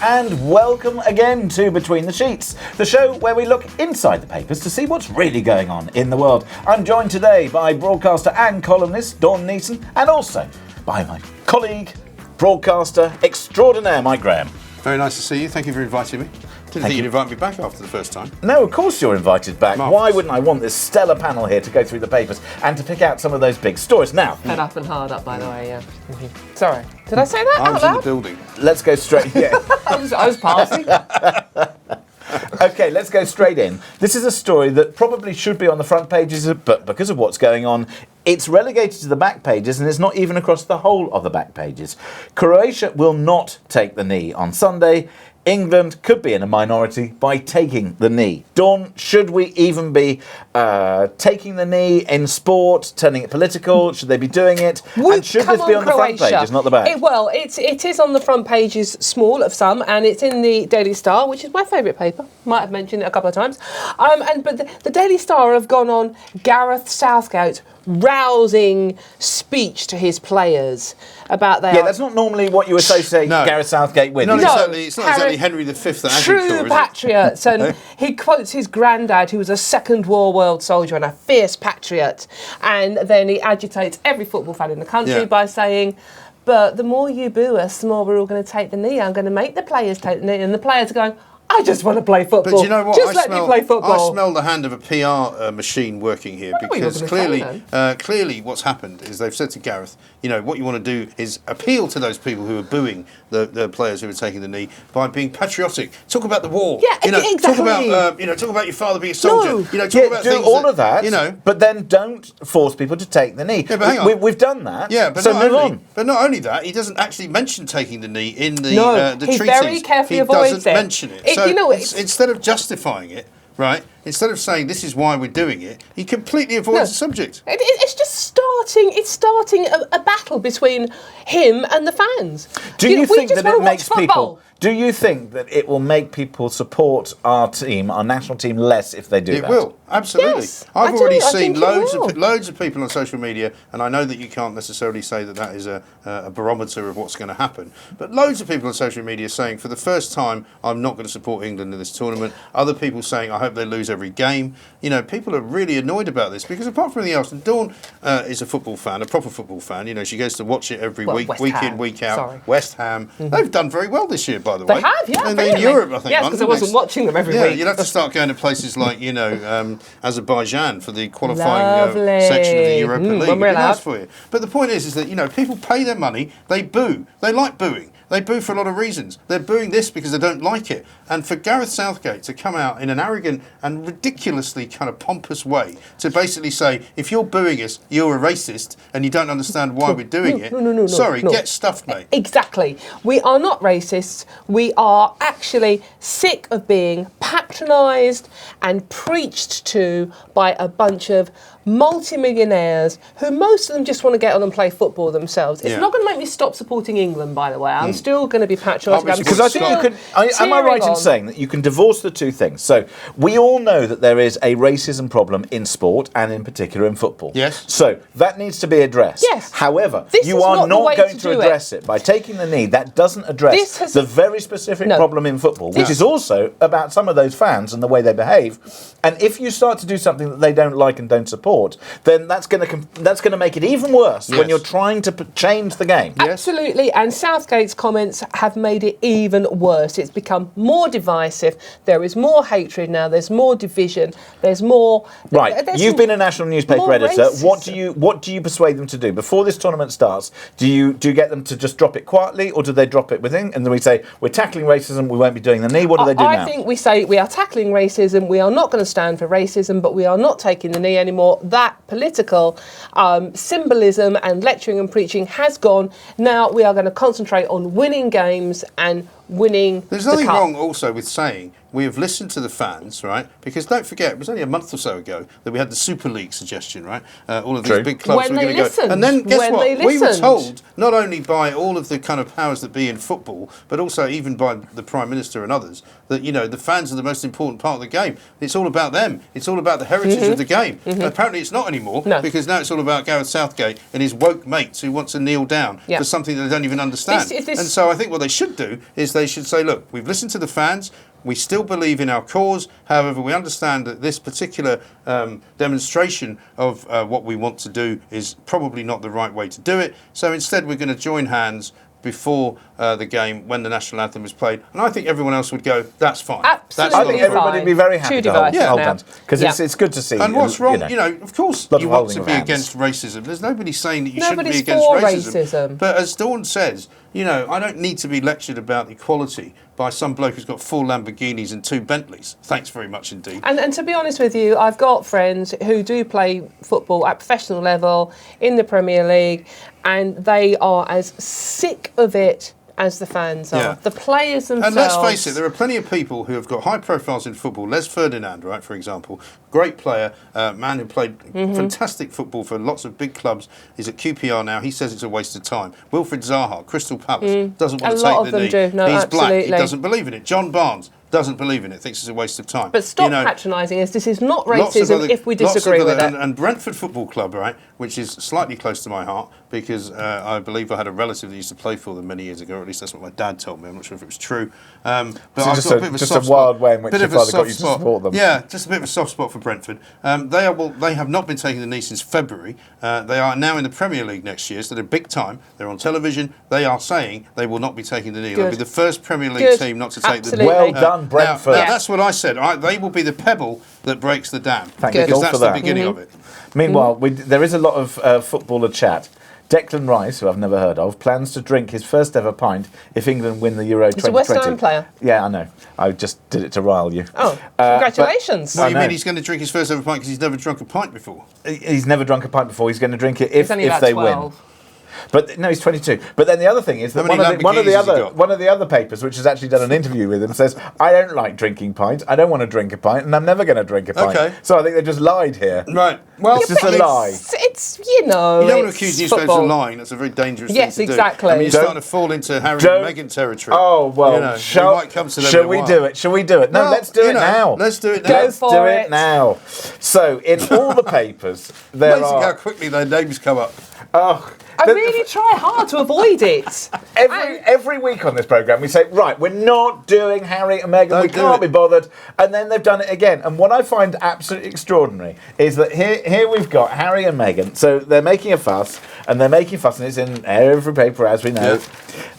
and welcome again to Between the Sheets, the show where we look inside the papers to see what's really going on in the world. I'm joined today by broadcaster and columnist Dawn Neesom, and also by my colleague, broadcaster extraordinaire, Mike Graham. Very nice to see you. Thank you for inviting me. Didn't think you'd invite me back after the first time. No, of course you're invited back. Marvellous. Why wouldn't I want this stellar panel here to go through the papers and to pick out some of those big stories? Now, Head up and hard up, by the way, yeah. Sorry. Did I say that I out was in the loud? building. let's go straight. Yeah. I was passing. Okay, let's go straight in. This is a story that probably should be on the front pages, but because of what's going on, it's relegated to the back pages, and it's not even across the whole of the back pages. Croatia will not take the knee on Sunday. England could be in a minority by taking the knee. Dawn, should we even be taking the knee in sport, turning it political? Should they be doing it? And should this be on the front pages, not the back? It is on the front pages, small of some, and it's in the Daily Star, which is my favourite paper. Might have mentioned it a couple of times. But the Daily Star have gone on Gareth Southgate rousing speech to his players about their... Yeah, that's not normally what you associate Gareth Southgate with. It's not exactly Henry V at Antiquator, true patriots, and he quotes his granddad, who was a Second World soldier and a fierce patriot, and then he agitates every football fan in the country by saying, but the more you boo us, the more we're all going to take the knee. I'm going to make the players take the knee. And the players are going, I just want to play football. But you know what? Just let me play football. I smell the hand of a PR machine working here, because clearly what's happened is they've said to Gareth, you know, what you want to do is appeal to those people who are booing the players who are taking the knee by being patriotic. Talk about the war. Yeah, exactly. Talk about your father being a soldier. No. You know, talk about do all of that. You know, but then don't force people to take the knee. Yeah, but hang on. We've done that. Yeah, but so move on. But not only that, he doesn't actually mention taking the knee in the he treaties. very carefully avoids it. He doesn't mention it. So instead of justifying it, right? Instead of saying this is why we're doing it, he completely avoids the subject. It's just starting a battle between him and the fans. Do you think that it makes people? Do you think that it will make people support our team, our national team, less if they do that? It will, absolutely. Yes, I've already seen think loads of people on social media, and I know that you can't necessarily say that is a barometer of what's going to happen, but loads of people on social media saying, for the first time, I'm not going to support England in this tournament. Other people saying, I hope they lose every game. You know, people are really annoyed about this, because apart from anything else, and Dawn is a football fan, a proper football fan. You know, she goes to watch it every week, week in, week out. Sorry. West Ham. Mm-hmm. They've done very well this year, by the way. They have, yeah. And in Europe, I think. Yes, because I wasn't watching them every week. You'd have to start going to places like, Azerbaijan for the qualifying section of the Europa League. It'd be nice for you. But the point is that, you know, people pay their money, they boo. They like booing. They boo for a lot of reasons. They're booing this because they don't like it. And for Gareth Southgate to come out in an arrogant and ridiculously kind of pompous way to basically say, if you're booing us, you're a racist and you don't understand why we're doing it. No. Sorry, get stuffed, mate. Exactly. We are not racists. We are actually sick of being patronised and preached to by a bunch of multi-millionaires who most of them just want to get on and play football themselves. It's not going to make me stop supporting England, by the way. I'm still going to be patronised. Because I think you could... Am I right in saying that you can divorce the two things? So we all know that there is a racism problem in sport and in particular in football. Yes. So that needs to be addressed. Yes. However, this you are not going to address it by taking the knee. That doesn't address the very specific problem in football, which is also about some of those fans and the way they behave. And if you start to do something that they don't like and don't support, then that's going to make it even worse when you're trying to change the game. Absolutely, and Southgate's comments have made it even worse. It's become more divisive. There is more hatred now. There's more division. There's more. You've been a national newspaper editor. Racism. What do you persuade them to do before this tournament starts? Do you get them to just drop it quietly, or do they drop it within? And then we say we're tackling racism. We won't be doing the knee. What do they do now? I think we say we are tackling racism. We are not going to stand for racism, but we are not taking the knee anymore. That political symbolism and lecturing and preaching has gone. Now we are going to concentrate on winning games and winning There's nothing wrong also with saying we have listened to the fans, right? Because don't forget, it was only a month or so ago that we had the Super League suggestion, right? All of these big clubs were going to go. And then guess what? We were told, not only by all of the kind of powers that be in football, but also even by the Prime Minister and others, that, you know, the fans are the most important part of the game. It's all about them. It's all about the heritage of the game. Apparently it's not anymore, because now it's all about Gareth Southgate and his woke mates who want to kneel down for something that they don't even understand. And so I think what they should do is is they should say, look, we've listened to the fans. We still believe in our cause. However, we understand that this particular demonstration of what we want to do is probably not the right way to do it. So instead, we're going to join hands before the game when the national anthem is played. And I think everyone else would go, that's fine. Absolutely. I think everybody would be very happy to hold hands. Because it's good to see. And what's wrong, of course you want to be against racism. There's nobody saying that you shouldn't be against racism. But as Dawn says, I don't need to be lectured about equality by some bloke who's got 4 Lamborghinis and 2 Bentleys. Thanks very much indeed. And to be honest with you, I've got friends who do play football at professional level in the Premier League, and they are as sick of it as the fans are. Yeah. The players themselves. And let's face it, there are plenty of people who have got high profiles in football. Les Ferdinand, right, for example, great player, man who played fantastic football for lots of big clubs. He's at QPR now. He says it's a waste of time. Wilfried Zaha, Crystal Palace, doesn't want to take the knee. Do. No, He's absolutely. black. He doesn't believe in it. John Barnes doesn't believe in it, thinks it's a waste of time. But stop patronising us. This is not racism if we disagree with it. And Brentford Football Club, right, which is slightly close to my heart because I believe I had a relative that used to play for them many years ago, or at least that's what my dad told me. I'm not sure if it was true. But so I've got a bit of a soft a wild way in which your father got you to spot. support them. Yeah, just a bit of a soft spot for Brentford. They have not been taking the knee since February. They are now in the Premier League next year, so they're big time. They're on television. They are saying they will not be taking the knee. They'll be the first Premier League team not to take the knee. Well done, Brentford. Now, that's what I said. They will be the pebble that breaks the dam. Because that's the beginning of it. Meanwhile, there is a lot of footballer chat. Declan Rice, who I've never heard of, plans to drink his first ever pint if England win the Euro 2020. He's a West Ham player. Yeah, I know. I just did it to rile you. Oh, congratulations. What do you mean he's going to drink his first ever pint because he's never drunk a pint before? He's never drunk a pint before. He's going to drink it if they win. But no, he's 22. But then the other thing is that one of the other papers, which has actually done an interview with him, says, I don't like drinking pints. I don't want to drink a pint, and I'm never going to drink a pint. Okay. So I think they just lied here. Right. Well, it's just a lie. It's you don't want to accuse newspapers of lying. That's a very dangerous thing to do. Yes, exactly. I mean, you're starting to fall into Harry and Meghan territory. Oh, well, shall we do it? Shall we do it? No, let's do it now. Let's do it now. Go for it now. So, in all the papers, there amazing how quickly their names come up. Oh, I really try hard to avoid it. Every week on this programme, we say, right, we're not doing Harry and Meghan, we can't be bothered. And then they've done it again. And what I find absolutely extraordinary is that here we've got Harry and Meghan. So they're making a fuss, and it's in every paper, as we know.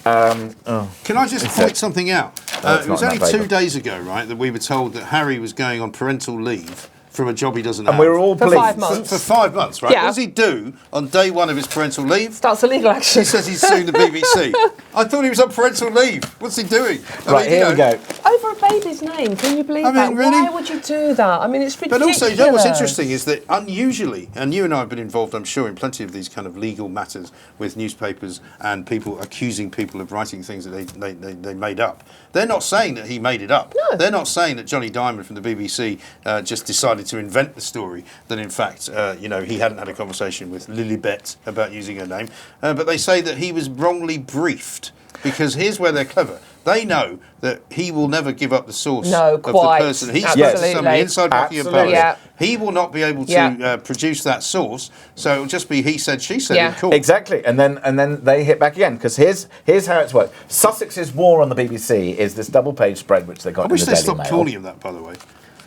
Yeah. Can I just point something out? It was only 2 days ago, right, that we were told that Harry was going on parental leave from a job he doesn't have. And we were all pleased. For 5 months. For 5 months, right? Yeah. What does he do on day 1 of his parental leave? Starts a legal action. He says he's suing the BBC. I thought he was on parental leave. What's he doing? Here we go. Over a baby's name, can you believe that? Really? Why would you do that? I mean, it's ridiculous. But also, what's interesting is that unusually, and you and I have been involved, I'm sure, in plenty of these kind of legal matters with newspapers and people accusing people of writing things that they made up. They're not saying that he made it up. No. They're not saying that Johnny Diamond from the BBC just decided to invent the story, that in fact, he hadn't had a conversation with Lilibet about using her name. But they say that he was wrongly briefed. Because here's where they're clever. They know that he will never give up the source of the person. He's spoke to somebody inside Buckingham Palace. Yeah. He will not be able to produce that source, so it'll just be he said, she said in court. Exactly, and then they hit back again, because here's how it's worked. Sussexs War on the BBC is this double-page spread which they got in the Daily Mail. I wish they stopped calling him that, by the way.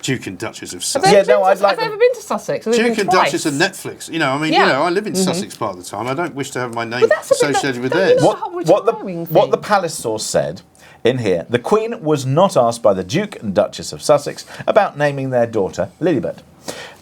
Duke and Duchess of Sussex. Have they ever been to Sussex? Duke and Duchess of Netflix. I live in Sussex part of the time. I don't wish to have my name associated with theirs. What the Palace source said in here, the Queen was not asked by the Duke and Duchess of Sussex about naming their daughter Lilibet.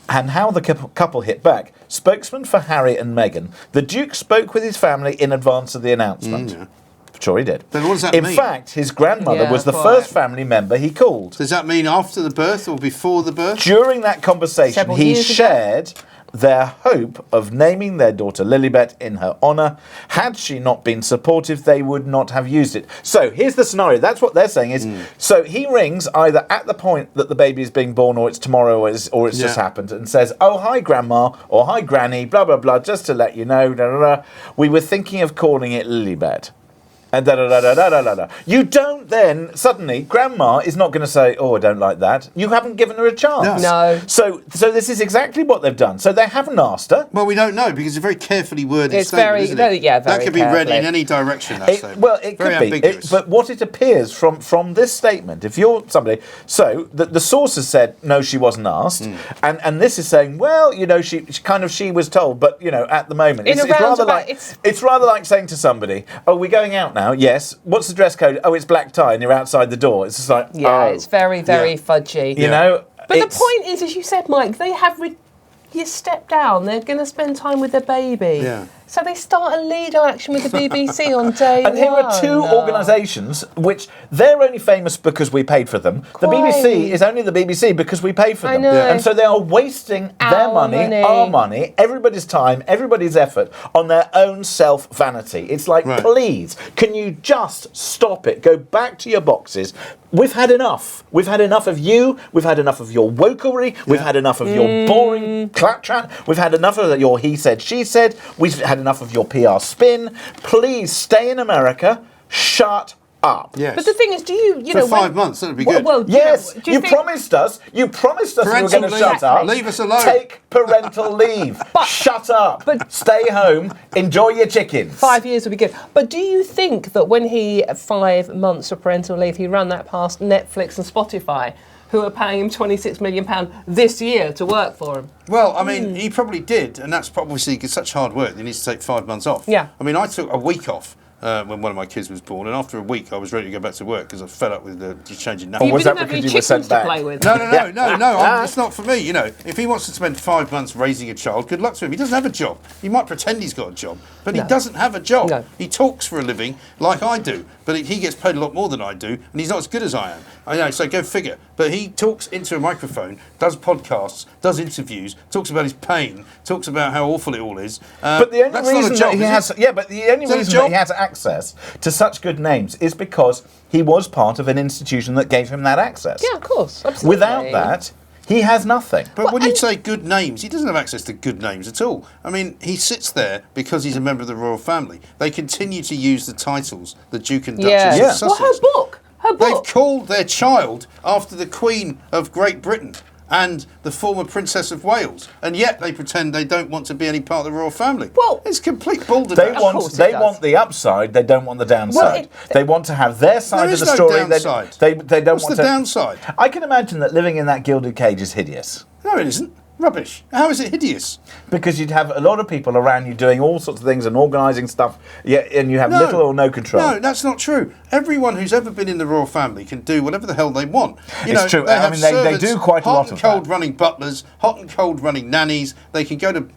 And how the couple hit back. Spokesman for Harry and Meghan, the Duke spoke with his family in advance of the announcement. Sure he did. Then what does that mean? In fact, his grandmother was the first family member he called. Does that mean after the birth or before the birth? During that conversation, he shared their hope of naming their daughter Lilibet in her honour. Had she not been supportive, they would not have used it. So here's the scenario. That's what they're saying is, so he rings either at the point that the baby is being born, or it's tomorrow, or it's just happened, and says, oh, hi, Grandma, or hi, Granny, blah, blah, blah, just to let you know, we were thinking of calling it Lilibet. and da-da-da-da-da-da-da. You don't then, suddenly, Grandma is not going to say, oh, I don't like that. You haven't given her a chance. No. So this is exactly what they've done. So they haven't asked her. Well, we don't know because it's a very carefully worded statement, very, isn't it? very that could be read in any direction, that statement. Well, it very could be. But what it appears from this statement, if you're somebody... So the sources said, no, she wasn't asked. And this is saying, well, you know, she was told, but, you know, at the moment... It's rather like saying to somebody, oh, we're going out now? Yes. What's the dress code? Oh, it's black tie and you're outside the door. It's just like, it's very, very fudgy. You know? But the point is, as you said, Mike, they have... You step down, they're going to spend time with their baby. Yeah. So they start a legal action with the BBC on day one. And here are two organisations which they're only famous because we paid for them. The BBC is only the BBC because we paid for them. Yeah. And so they are wasting their money, our money, everybody's time, everybody's effort on their own self-vanity. It's like, please, can you just stop it? Go back to your boxes. We've had enough. We've had enough of you. We've had enough of your wokery. We've had enough of your boring claptrap. We've had enough of your he said, she said. We've had enough of your PR spin. Please stay in America. Shut up. Yes. But the thing is, do you for know... 5 months, that would be good. Well, yes, you promised us you were going to shut up. Leave us alone. Take parental leave. Shut up. Stay home. Enjoy your chickens. 5 years would be good. But do you think that when he had 5 months of parental leave, he ran that past Netflix and Spotify, who are paying him £26 million this year to work for him? Well, I mean, he probably did, and that's probably such hard work. He needs to take 5 months off. Yeah. I mean, I took a week off when one of my kids was born, and after a week I was ready to go back to work because I fed up with just changing nappies. Or was that because you were sent back? No, it's not for me. You know, if he wants to spend 5 months raising a child, good luck to him. He doesn't have a job. He might pretend he's got a job, but he doesn't have a job. No. He talks for a living like I do, but he gets paid a lot more than I do, and he's not as good as I am. I know, so go figure. But he talks into a microphone, does podcasts, does interviews, talks about his pain, talks about how awful it all is. But the only reason that he has access to such good names is because he was part of an institution that gave him that access. Yeah, of course. Absolutely. Without that, he has nothing. But when you say good names, he doesn't have access to good names at all. I mean, he sits there because he's a member of the royal family. They continue to use the titles, the Duke and Duchess of Sussex. Well, her book. They've called their child after the Queen of Great Britain and the former Princess of Wales, and yet they pretend they don't want to be any part of the royal family. Well, it's complete balderdash. They want the upside. They don't want the downside. They want to have their side of the story. Downside. They don't What's want the downside? I can imagine that living in that gilded cage is hideous. No, it isn't. Rubbish. How is it hideous? Because you'd have a lot of people around you doing all sorts of things and organising stuff, and you have little or no control. No, that's not true. Everyone who's ever been in the royal family can do whatever the hell they want. It's true. I mean, they do quite a lot of that. Hot and cold running butlers, hot and cold running nannies. They can go to,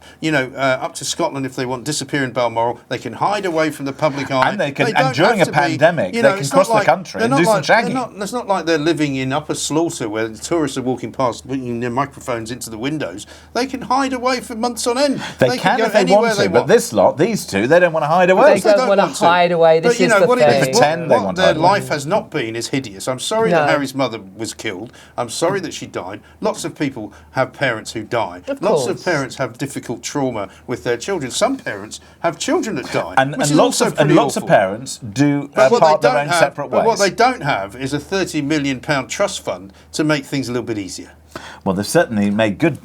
up to Scotland if they want, disappear in Balmoral. They can hide away from the public eye. And and during a pandemic, they can cross the country and do some shagging. It's not like they're living in Upper Slaughter where the tourists are walking past, putting their microphones into the windows. They can hide away for months on end. They can if they want to, but these two, they don't want to hide away. They don't want to hide away. This is the thing. They pretend they want to hide away. Their life has not been is hideous. I'm sorry that Harry's mother was killed. I'm sorry that she died. Lots of people have parents who die. Lots of parents have difficult trauma with their children. Some parents have children that die. And lots of parents do part their own separate ways. But what they don't have is a £30 million trust fund to make things a little bit easier. Well, they've certainly made good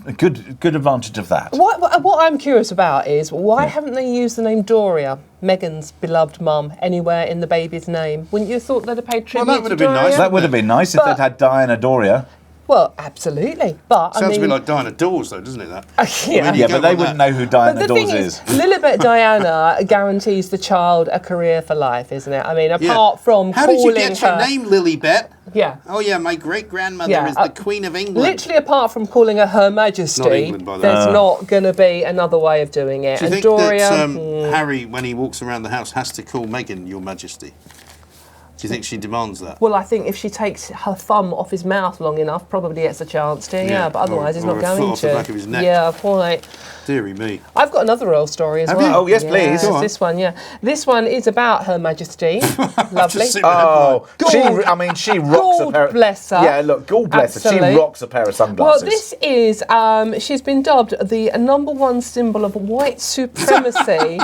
advantage of that. What I'm curious about is why haven't they used the name Doria, Meghan's beloved mum, anywhere in the baby's name? Wouldn't you have thought they'd have paid tribute that would have to been Doria? nice. That would have been nice if they'd had Diana Doria. Well, absolutely. But Sounds a bit like Diana Dawes, though, doesn't it? That. But they wouldn't know who Diana Dawes is. Lilibet Diana guarantees the child a career for life, isn't it? I mean, apart from How calling did you get your name, Lilibet? Yeah. Oh, yeah, my great-grandmother is the Queen of England. Literally, apart from calling her Her Majesty, Not England, by the there's not going to be another way of doing it. Do you think Doria, that Harry, when he walks around the house, has to call Meghan Your Majesty? Do you think she demands that? Well, I think if she takes her thumb off his mouth long enough, probably gets a chance to, but otherwise he's not going to. Off the back of his neck. Yeah, quite. Deary me. I've got another royal story as well. Have you? Oh, yes, please. Go on. This one, This one is about Her Majesty. Lovely. Oh, she rocks a pair of... bless her. Yeah, look, God bless her. She rocks a pair of sunglasses. Well, this is, she's been dubbed the #1 symbol of white supremacy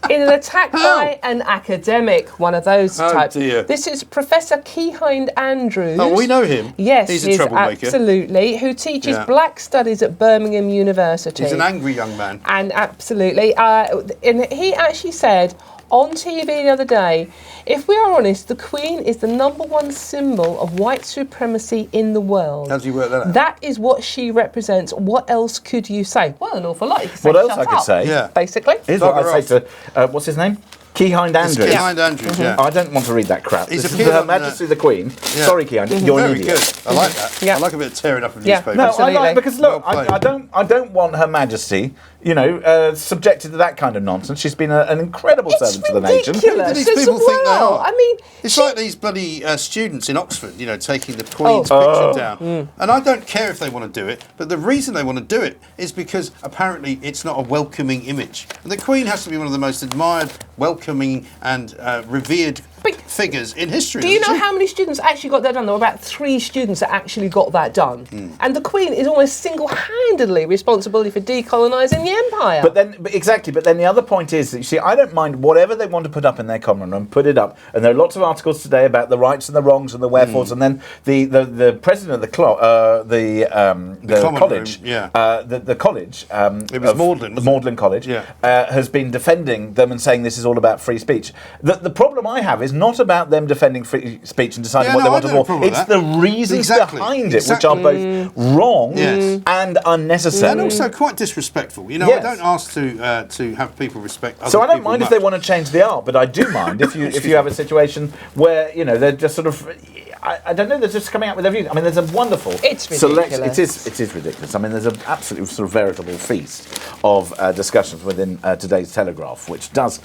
in an attack by an academic, one of those types. Dear. This is Professor Keyhind Andrews. Oh, we know him. Yes, he's a troublemaker. Absolutely, who teaches Black Studies at Birmingham University. He's an angry young man. And absolutely, and he actually said on TV the other day, if we are honest, the Queen is the #1 symbol of white supremacy in the world. How do you work that out? That is what she represents. What else could you say? Well, an awful lot. You could say, What else shut I could up, say? basically. Here's what I say to, what's his name? Keyhind Andrews. It's Keyhind Andrews, I don't want to read that crap. He's This is appeared Her on, Majesty the Queen. Sorry, Keyhind, Mm-hmm. you're an Very idiot. good. I like that. Yeah. I like a bit of tearing up of Yeah. newspapers. No, Absolutely. I like, because look, Well played. I don't want Her Majesty, subjected to that kind of nonsense. She's been an incredible servant to the nation. ridiculous. Who do these as people think they well. are? I mean, It's like these bloody students in Oxford, taking the Queen's picture down. And I don't care if they want to do it, but the reason they want to do it is because apparently it's not a welcoming image. And the Queen has to be one of the most admired, welcoming and revered figures in history. do you know how many students actually got that done? There were about 3 students that actually got that done. And the Queen is almost single-handedly responsible for decolonising the empire. But then the other point is that, you see, I don't mind whatever they want to put up in their common room, put it up. And there are lots of articles today about the rights and the wrongs and the wherefores. And then the president of the college, the college, it was Magdalen, the Magdalen College, has been defending them and saying this is all about free speech. The problem I have is not about them defending free speech and deciding what they want to do. It's the reasons behind it, which are both wrong and unnecessary. And also quite disrespectful. I don't ask to have people respect other So I don't people mind if much. they want to change the art, but I do mind if you have a situation where they're just sort of, I don't know, they're just coming out with their views. I mean, there's a wonderful It's ridiculous. It is ridiculous. I mean, there's an absolutely sort of veritable feast of discussions within today's Telegraph, which does.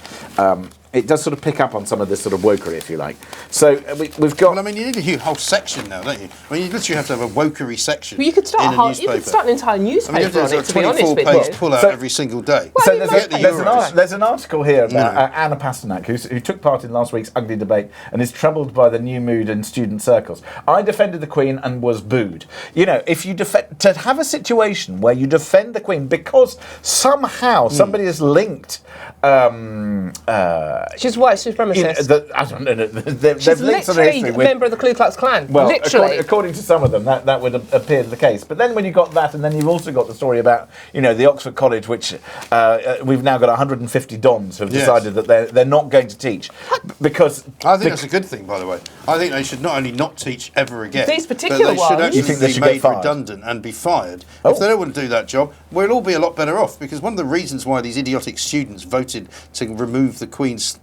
It does sort of pick up on some of this sort of wokery, if you like. So we've got. Well, I mean, you need a whole section now, don't you? I mean, you literally have to have a wokery section. Well, you could start in a newspaper. you could start an entire newspaper I mean, you have on it, to to be have a honest with 24-page you. pull-out every single day. Well, So you there's an article here about Anna Pasternak, who took part in last week's ugly debate and is troubled by the new mood in student circles. I defended the Queen and was booed. If you to have a situation where you defend the Queen because somehow somebody has linked. She's white supremacist. I don't know. They've She's linked some of the literally history a with. member of the Ku Klux Klan. Well, literally. according to some of them, that would appear the case. But then when you've got that, and then you've also got the story about, the Oxford College, which we've now got 150 dons who have decided that they're not going to teach. Because I think that's a good thing, by the way. I think they should not only not teach ever again, These particular but they should ones. actually You think they be should get made fired? redundant and be fired. Oh. If they don't want to do that job, we'll all be a lot better off, because one of the reasons why these idiotic students voted to remove the Queen's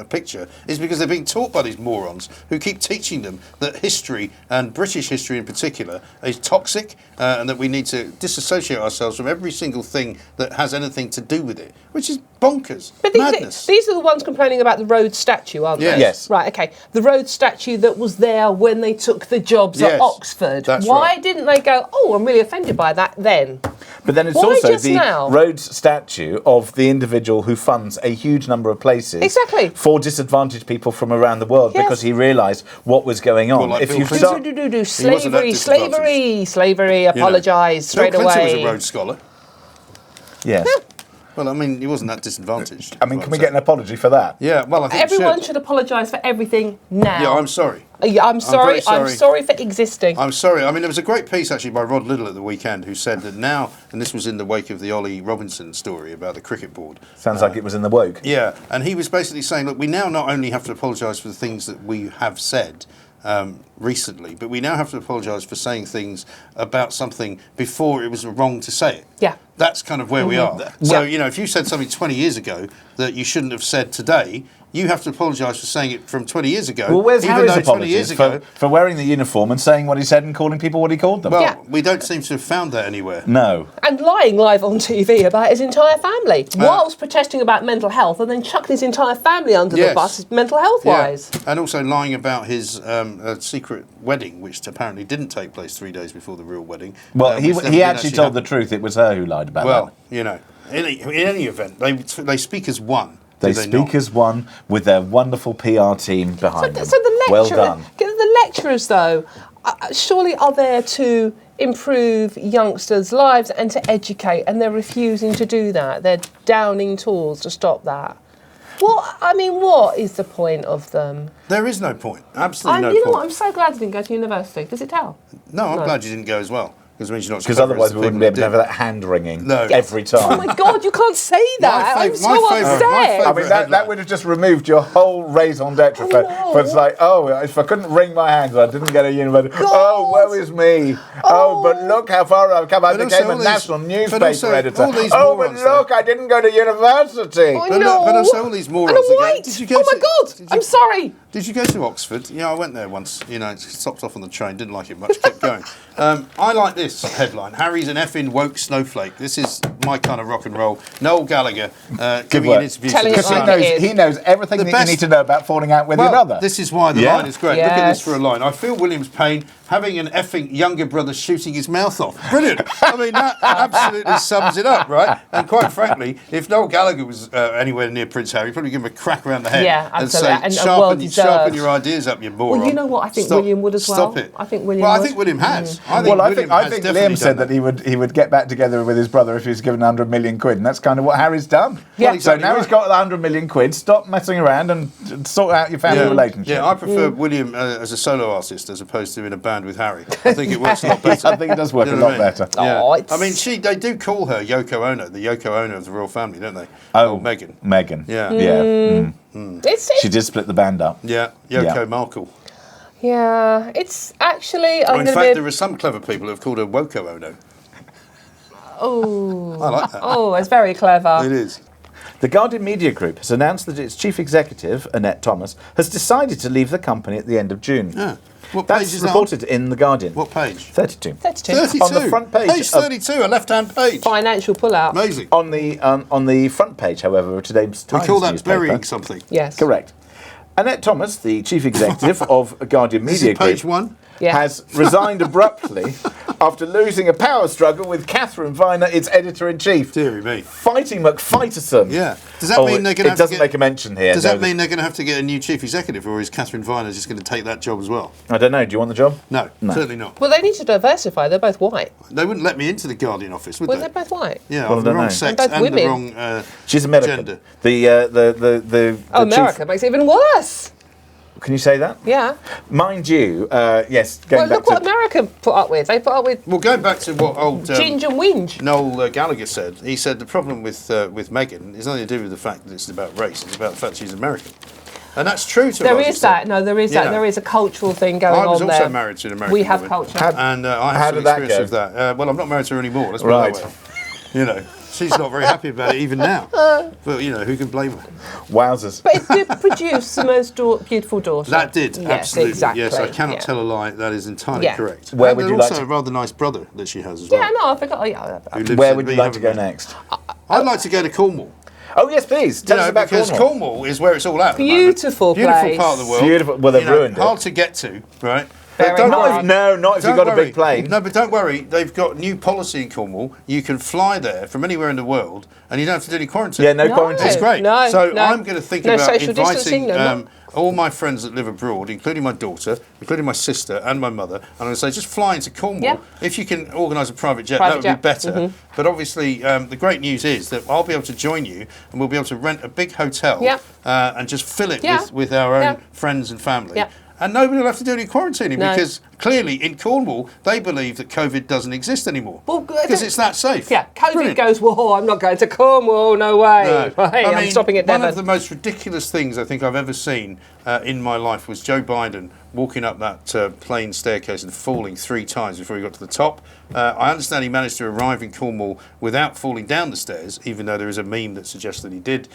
picture is because they're being taught by these morons who keep teaching them that history, and British history in particular, is toxic, and that we need to disassociate ourselves from every single thing that has anything to do with it, which is bonkers. But Madness. these are the ones complaining about the Rhodes statue, aren't they? Yes. Right, okay. The Rhodes statue that was there when they took the jobs at Yes, Oxford. that's Why right. didn't they go, I'm really offended by that then? But then it's Why also just the now? Rhodes statue of the individual who funds a huge number of places Exactly. for disadvantaged people from around the world Yes. because he realised what was going on. Well, like if Bill you Clinton. start, wasn't that Slavery, apologise straight Bill Clinton away. was a Rhodes Scholar. yes, Well, I mean, he wasn't that disadvantaged. I mean, can we get an apology for that? Yeah, well, I think Everyone we should apologise for everything now. Yeah, I'm sorry. I'm sorry. very I'm sorry. sorry for existing. I'm sorry. I mean, there was a great piece actually by Rod Liddle at the weekend who said that now, and this was in the wake of the Ollie Robinson story about the cricket board. Sounds like it was in the woke. Yeah, and he was basically saying, look, we now not only have to apologise for the things that we have said recently, but we now have to apologise for saying things about something before it was wrong to say it. Yeah. That's kind of where we are. So, if you said something 20 years ago that you shouldn't have said today, you have to apologise for saying it from 20 years ago. Well, where's even Harry's though 20 years apologies ago. for wearing the uniform and saying what he said and calling people what he called them? Well, Yeah. we don't seem to have found that anywhere. No. And lying live on TV about his entire family, whilst protesting about mental health, and then chucking his entire family under the Yes. bus mental health-wise. Yeah. And also lying about his secret wedding, which apparently didn't take place 3 days before the real wedding. Well, which never he did actually told the happen. truth. It was her who lied about Well, that. in any event, they speak as one. They do speak not? as one with their wonderful PR team behind them. So the Well lecturer, done. the lecturers though, surely are there to improve youngsters' lives and to educate, and they're refusing to do that. They're downing tools to stop that. What is the point of them? There is no point. Absolutely no You know point. what? I'm so glad I didn't go to university. Does it tell? No, I'm glad you didn't go as well. Because otherwise we wouldn't be able to have that hand wringing every Oh time. my God, you can't say that. I'm so upset. I mean, that would have just removed your whole raison d'etre. But it's like, if I couldn't wring my hands, I didn't get a university. God. Oh, woe is me. Oh, but look how far I've come. I became a national newspaper editor. But look, I didn't go to university. But also all these morons. And I'm white. Did you go my God, I'm sorry. Did you go to Oxford? Yeah, I went there once. Stopped off on the train, didn't like it much, kept going. I like this headline. Harry's an effing woke snowflake. This is my kind of rock and roll. Noel Gallagher giving an interview to the Sun. He knows everything that you need to know about falling out with your brother. This is why the line is great. Look at this for a line. I feel William's pain having an effing younger brother shooting his mouth off. Brilliant. I mean, that absolutely sums it up, right? And quite frankly, if Noel Gallagher was anywhere near Prince Harry, he'd probably give him a crack around the head and say, sharpen your ideas up, you moron. Well, you know what? I think William would as well. Stop it. I think William would. I think William has. I think Liam said that he would get back together with his brother if he was given 100 million quid, and that's kind of what Harry's done. Yeah. Well, so now he's got 100 million quid. Stop messing around and sort out your family relationship. Yeah, I prefer William as a solo artist as opposed to in a band with Harry. I think it works a lot better. I think it does work a lot better. Yeah. Oh, I mean, they do call her Yoko Ono, the Yoko Ono of the royal family, don't they? Meghan. Meghan. Yeah. Yeah. She did split the band up. Yeah, Yoko Markle. Yeah, it's actually... In fact, there are some clever people who have called her Woko Ono. Oh. I like that. Oh, it's very clever. It is. The Guardian Media Group has announced that its chief executive, Annette Thomas, has decided to leave the company at the end of June. Yeah. What That's page is that reported in The Guardian. What page? 32. 32. On the front page. Page 32, a left-hand page. Financial pullout. Amazing. On the front page, however, of today's Times We call that newspaper, burying something. Yes. Correct. Annette Thomas, the chief executive of Guardian Media Group, Page 1. has resigned abruptly after losing a power struggle with Catherine Viner, its editor-in-chief. Deary me. Fighting McFighterson. Yeah. Does that mean they're going to have to doesn't make a mention here. Does that mean they're going to have to get a new chief executive, or is Catherine Viner just going to take that job as well? I don't know. Do you want the job? No, certainly not. Well, they need to diversify. They're both white. They wouldn't let me into the Guardian office, would Well, they? they're both white. Yeah, Well, of the I don't wrong know. sex And both and the women. wrong She's American. gender. The America chief, makes it even worse. can you say that? Yeah. Mind you, yes. Well, look what America put up with. They put up with Well, going back to what old ginge and whinge. Noel Gallagher said, he said the problem with Meghan is nothing to do with the fact that it's about race, it's about the fact she's American. And that's true to There us. is that. No, there is that. There is a cultural thing going on there. I was also married to an American We have woman, culture. and I how have did some that experience go? of that. Well, I'm not married to her anymore, let's put it that way. You know, she's not very happy about it even now. But, you know, who can blame her? Wowzers. But it did produce the most beautiful daughter. That did, yes, absolutely. Exactly. Yes, I cannot tell a lie. That is entirely correct. Where and would you also like a rather nice brother that she has as well. Yeah, no, I forgot. Oh, yeah. who lives Where in would you B, like to go haven't they? next? I'd like to go to Cornwall. Oh, yes, please. Tell us about because Cornwall. Cornwall is where it's all at. Beautiful at the moment. place. Beautiful part of the world. Beautiful. Well, they've ruined it. Hard to get to, right? Very But don't hard. worry. Not if you've Don't got a worry. big plane. No, but don't worry. They've got new policy in Cornwall. You can fly there from anywhere in the world, and you don't have to do any quarantine. Yeah, no quarantine. It's great. No, so no. I'm going to think No about social distancing, inviting all my friends that live abroad, including my daughter, including my sister and my mother, and I'm going to say, just fly into Cornwall. Yeah. If you can organise a private jet, Private that would be jet. better. But obviously, the great news is that I'll be able to join you, and we'll be able to rent a big hotel Yeah. and just fill it Yeah. with our own Yeah. friends and family. Yeah. And nobody will have to do any quarantining No. because clearly in Cornwall they believe that COVID doesn't exist anymore Well, because it's that safe. Yeah, COVID Brilliant. goes, whoa, I'm not going to Cornwall, no way. No. Right, I'm stopping at one Devon. of the most ridiculous things I think I've ever seen in my life was Joe Biden walking up that plane staircase and falling 3 times before he got to the top. I understand he managed to arrive in Cornwall without falling down the stairs, even though there is a meme that suggests that he did,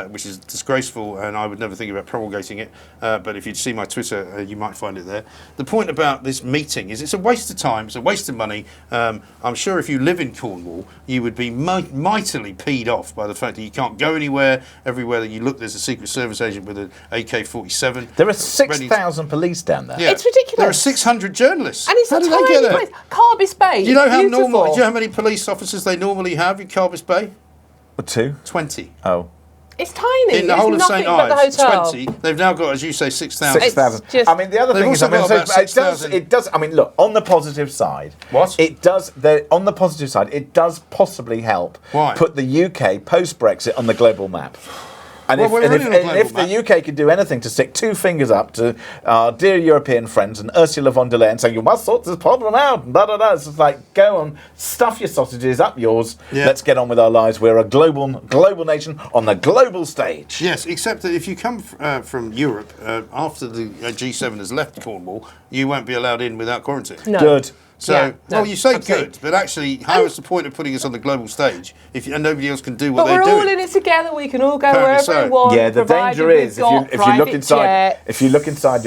which is disgraceful, and I would never think about promulgating it. But if you'd see my Twitter, you might find it there. The point about this meeting is it's a waste of time, it's a waste of money. I'm sure if you live in Cornwall, you would be mightily peed off by the fact that you can't go anywhere. Everywhere that you look, there's a Secret Service agent with an AK-47. There are 6,000 police down there. Yeah. It's ridiculous. There are 600 journalists. And it's How a did they get tiny there? place. Carbis Bay. Do you know how beautiful. normal? Do you know how many police officers they normally have in Carbis Bay? 2? 20. Oh. It's tiny. In the it's whole of nothing St but the Ives, hotel. 20. They've now got, as you say, 6,000. 6,000. just- I mean, the other They've thing is, also got about it 6,000. does. I mean, look, on the positive side, What? it does. On the positive side, it does possibly help Why? put the UK post Brexit on the global map. And if the UK could do anything to stick two fingers up to our dear European friends and Ursula von der Leyen saying, you must sort this problem out, blah, blah, blah. It's just like, go on, stuff your sausages up yours. Yeah. Let's get on with our lives. We're a global nation on the global stage. Yes, except that if you come from Europe, after the G7 has left Cornwall, you won't be allowed in without quarantine. No. Good. So, well, you say good, but actually, how is the point of putting us on the global stage if and nobody else can do what they do? But we're all in it together. We can all go wherever we want. Yeah, the danger is if you look inside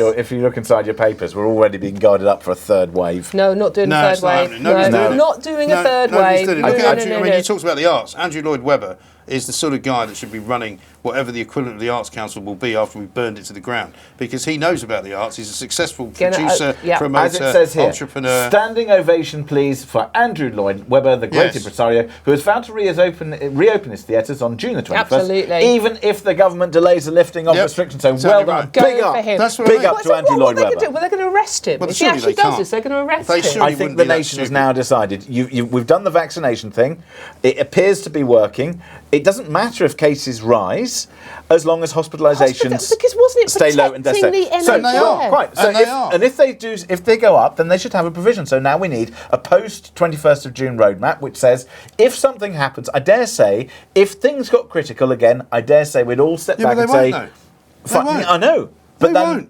your papers, we're already being guarded up for a third wave. No, not doing a third wave. No, not doing a third wave. I mean, you talked about the arts. Andrew Lloyd Webber is the sort of guy that should be running whatever the equivalent of the Arts Council will be after we've burned it to the ground, because he knows about the arts. He's a successful producer, promoter, as it says here, entrepreneur. Standing ovation, please, for Andrew Lloyd Webber, the great impresario, who has vowed to reopen his theatres on June the 21st. Absolutely. Even if the government delays the lifting of restrictions. So well done. Big up. That's big up to Andrew Lloyd Webber. Well, they're going to arrest him. If he actually does this, they're going to arrest him. I think the nation has now decided. We've done the vaccination thing. It appears to be working. It doesn't matter if cases rise, as long as hospitalisations because wasn't it stay low and deaths stay. So they are. Quite. So if they go up, then they should have a provision. So now we need a post 21st of June roadmap, which says if something happens, I dare say, if things got critical again, I dare say we'd all step back and say, I know, but they won't.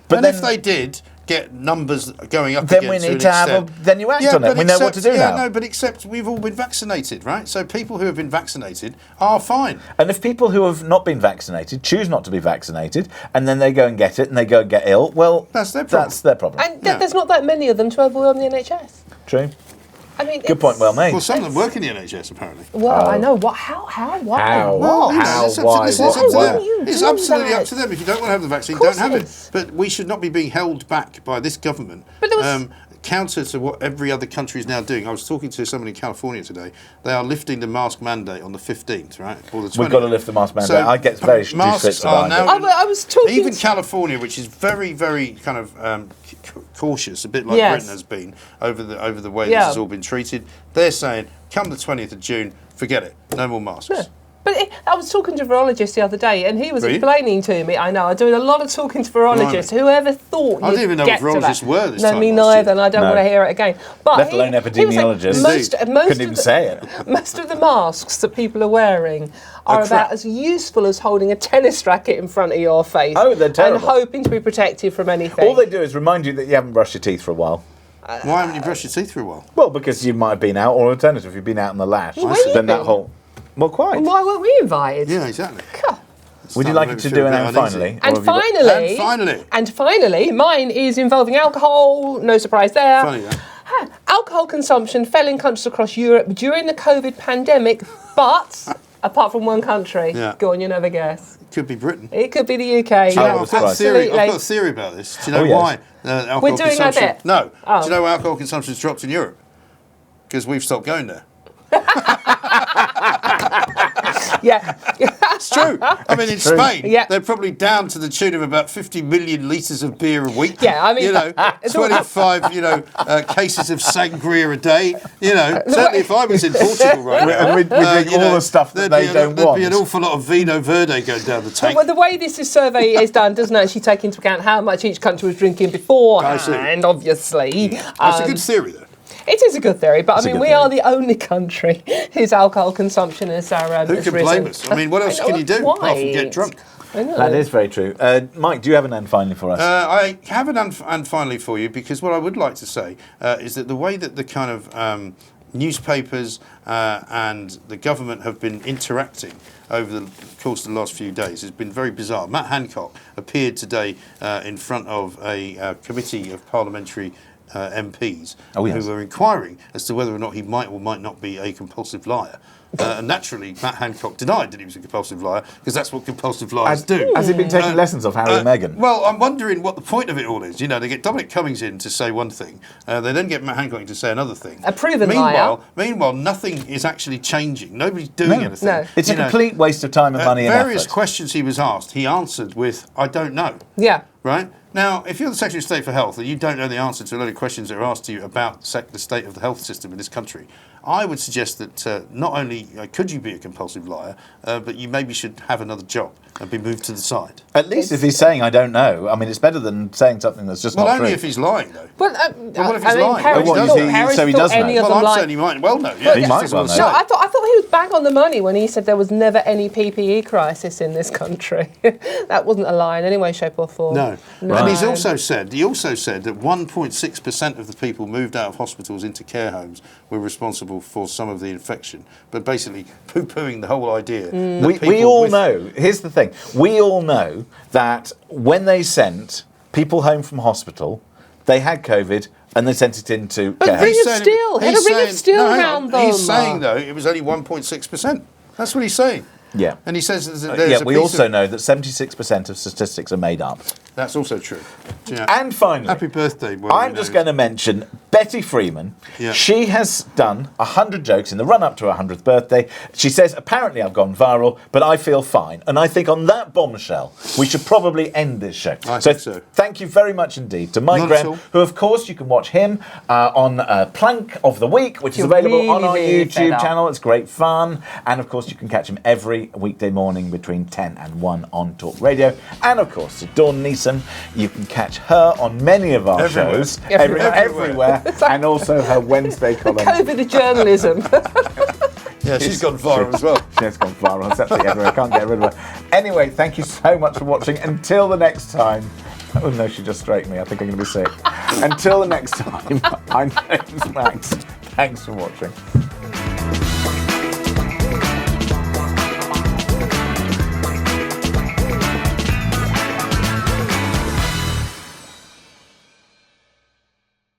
But if they did get numbers going up then we need to have then you act on it. We know what to do now. No, but except we've all been vaccinated, right? So people who have been vaccinated are fine. And if people who have not been vaccinated choose not to be vaccinated and then they go and get it and they go and get ill, well, that's their problem. And there's not that many of them to overwhelm the NHS. True. I mean, good point, well made. Well, some of them work in the NHS, apparently. Well, I know. What? How? Why? Well, why? It's absolutely up to them. If you don't want to have the vaccine, don't have it. But we should not be being held back by this government. But counter to what every other country is now doing. I was talking to someone in California today. They are lifting the mask mandate on the 15th, right? Or the 20th. We've got to lift the mask mandate. So I get very masks are now. I was talking. Even California, which is very, very kind of cautious, a bit like Britain has been over the way this has all been treated. They're saying, come the 20th of June, forget it, no more masks. Yeah. But I was talking to a virologist the other day, and he was explaining to me. I know I'm doing a lot of talking to virologists. Right. Whoever thought I didn't even know what virologists were this time. No, me neither, and I don't want to hear it again. But let alone epidemiologists. Couldn't even say it. Most of the masks that people are wearing are about as useful as holding a tennis racket in front of your face. Oh, they're terrible. And hoping to be protected from anything. All they do is remind you that you haven't brushed your teeth for a while. Why haven't you brushed your teeth for a while? Well, because you might have been out, or alternative, if you've been out in the lash, then that whole. Well, quite. And why weren't we invited? Yeah, exactly. Would you like it to do an finally? And finally, mine is involving alcohol. No surprise there. Funny that. Alcohol consumption fell in countries across Europe during the COVID pandemic, but apart from one country. Yeah. Go on, you never guess. It could be Britain. It could be the UK. I've got a theory about this. Do you know why alcohol We're doing consumption? that bit. No. Do you know why alcohol consumption has dropped in Europe? Because we've stopped going there. Yeah. It's true. I mean, in Spain, they're probably down to the tune of about 50 million litres of beer a week. Yeah, I mean... 25, cases of sangria a day. Certainly if I was in Portugal right now... We'd drink all the stuff that they don't want. There'd be an awful lot of Vino Verde going down the tank. Well, the way this survey is done doesn't actually take into account how much each country was drinking beforehand, obviously. That's a good theory, though. It is a good theory, but we are the only country whose alcohol consumption is Who can blame us? I mean, what else can you do apart from get drunk? I know. That is very true. Mike, do you have an and finally for us? I have an and finally for you, because what I would like to say is that the way that the kind of newspapers and the government have been interacting over the course of the last few days has been very bizarre. Matt Hancock appeared today in front of a committee of parliamentary MPs who were inquiring as to whether or not he might or might not be a compulsive liar. And naturally, Matt Hancock denied that he was a compulsive liar, because that's what compulsive liars do. Has he been taking lessons of Harry and Meghan? Well, I'm wondering what the point of it all is. They get Dominic Cummings in to say one thing. They then get Matt Hancock in to say another thing. A proven liar. Meanwhile, nothing is actually changing. Nobody's doing anything. No. It's a complete waste of time and money and effort. Various questions he was asked, he answered with, I don't know. Yeah. Right? Now, if you're the Secretary of State for Health and you don't know the answer to a load of questions that are asked to you about the state of the health system in this country, I would suggest that not only could you be a compulsive liar, but you maybe should have another job and be moved to the side. At least if he's saying, I don't know. I mean, it's better than saying something that's just not true. Well, only if he's lying, though. Well, what if he's lying? Harris What, you thought- think- Harris so he thought does know? any of Well, them I'm lied. saying he might well know. Yeah, He might well know. No, I thought he was bang on the money when he said there was never any PPE crisis in this country. That wasn't a lie in any way, shape or form. No. No. And he also said that 1.6% of the people moved out of hospitals into care homes were responsible for some of the infection, but basically poo-pooing the whole idea. that We people all with- know, here's the thing, we all know that when they sent people home from hospital, they had COVID and they sent it into care Ring homes. of steel. He had a ring of steel around them. He's saying, though, it was only 1.6%. That's what he's saying. Yeah. And he says that there's We also know that 76% of statistics are made up. That's also true. Yeah. And finally, Happy birthday. I'm just going to mention Betty Freeman. Yeah. She has done 100 jokes in the run-up to her 100th birthday. She says, apparently I've gone viral, but I feel fine. And I think on that bombshell, we should probably end this show. I think so. Thank you very much indeed to Mike Not at Graham, all. who, of course, you can watch him on Plank of the Week, which is You're available on our really fed YouTube up. channel. It's great fun. And, of course, you can catch him every weekday morning between 10 and 1 on Talk Radio. And, of course, to Dawn Neesom, you can catch her on many of our Everywhere. shows. Everywhere. And also her Wednesday column. COVID of journalism. Yeah, she's gone viral as well. She's gone viral. It's absolutely everywhere. I can't get rid of her. Anyway, thank you so much for watching. Until the next time. Oh no, she just straightened me. I think I'm going to be sick. Until the next time, I'm James Max. Thanks for watching.